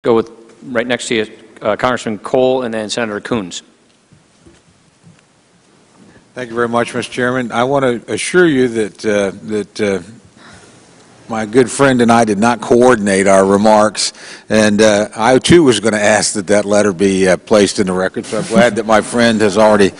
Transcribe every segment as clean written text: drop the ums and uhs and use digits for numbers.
Go with right next to you, Congressman Cole, and then Senator Coons. Thank you very much, Mr. Chairman. I want to assure you that my good friend and I did not coordinate our remarks, and I too was going to ask that that letter be placed in the record. So I'm glad that my friend has already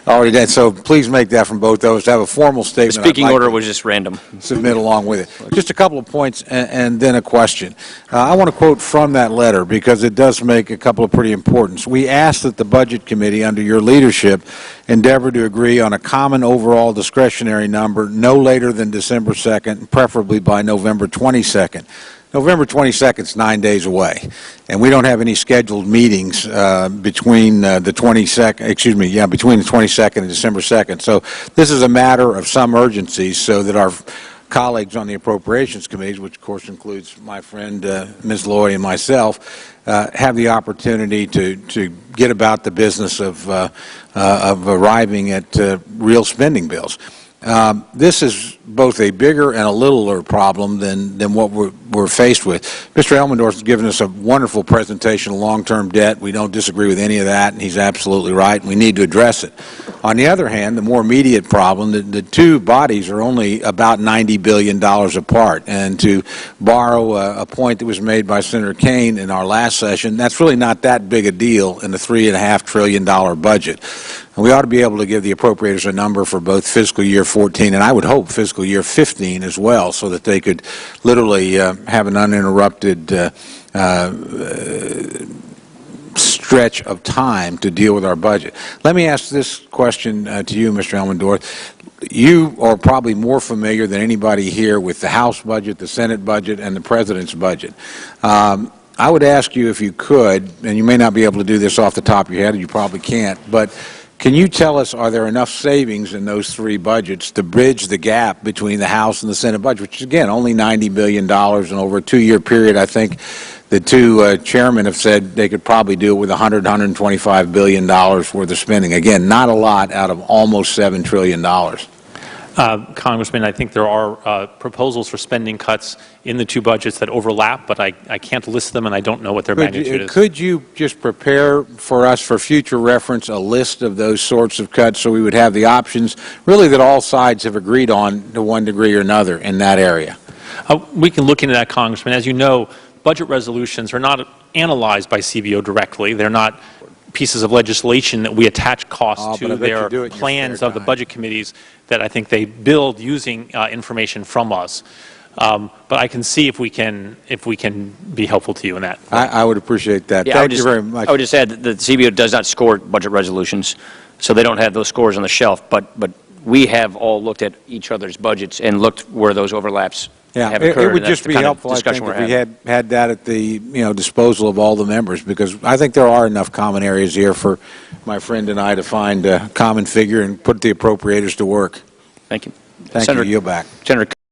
done. So please make that from both those. To have a formal statement. The speaking order was just random. Submit along with it. Just a couple of points and then a question. I want to quote from that letter because it does make a couple of pretty importance. We asked that the Budget Committee, under your leadership, endeavor to agree on a common overall discretionary number no later than December 2nd, preferably by November 22nd. November 22nd is 9 days away, and we don't have any scheduled meetings between the 22nd, between the 22nd and December 2nd. So this is a matter of some urgency so that our colleagues on the appropriations committees, which of course includes my friend Ms. Lloyd and myself, have the opportunity to get about the business of arriving at real spending bills. This is both a bigger and a littler problem than what we're faced with. Mr. Elmendorf has given us a wonderful presentation of long-term debt. We don't disagree with any of that, and he's absolutely right, and we need to address it. On the other hand, the more immediate problem, the two bodies are only about $90 billion apart, and to borrow a point that was made by Senator Kane in our last session, that's really not that big a deal in the $3.5 trillion budget. And we ought to be able to give the appropriators a number for both fiscal year 14 and I would hope fiscal year 15 as well, so that they could literally have an uninterrupted stretch of time to deal with our budget. Let me ask this question to you, Mr. Elmendorf. You are probably more familiar than anybody here with the House budget, the Senate budget, and the President's budget. I would ask you if you could, and you may not be able to do this off the top of your head, and you probably can't, but can you tell us, are there enough savings in those three budgets to bridge the gap between the House and the Senate budget, which is, again, only $90 billion, and over a two-year period, I think the two chairmen have said they could probably do it with $125 billion worth of spending. Again, not a lot out of almost $7 trillion. Congressman, I think there are proposals for spending cuts in the two budgets that overlap, but I can't list them, and I don't know what their magnitude is. Could you just prepare for us, for future reference, a list of those sorts of cuts so we would have the options, really, that all sides have agreed on to one degree or another in that area? We can look into that, Congressman. As you know, budget resolutions are not analyzed by CBO directly. They're not pieces of legislation that we attach costs to. Their plans of the budget committees that I think they build using information from us. But I can see if we can be helpful to you in that. I would appreciate that. Yeah, Thank you very much. I would just add that the CBO does not score budget resolutions, so they don't have those scores on the shelf. But we have all looked at each other's budgets and looked where those overlaps. Yeah, it would just be helpful, I think, if we had that at the disposal of all the members, because I think there are enough common areas here for my friend and I to find a common figure and put the appropriators to work. Thank you. Thank you. Yield back. Senator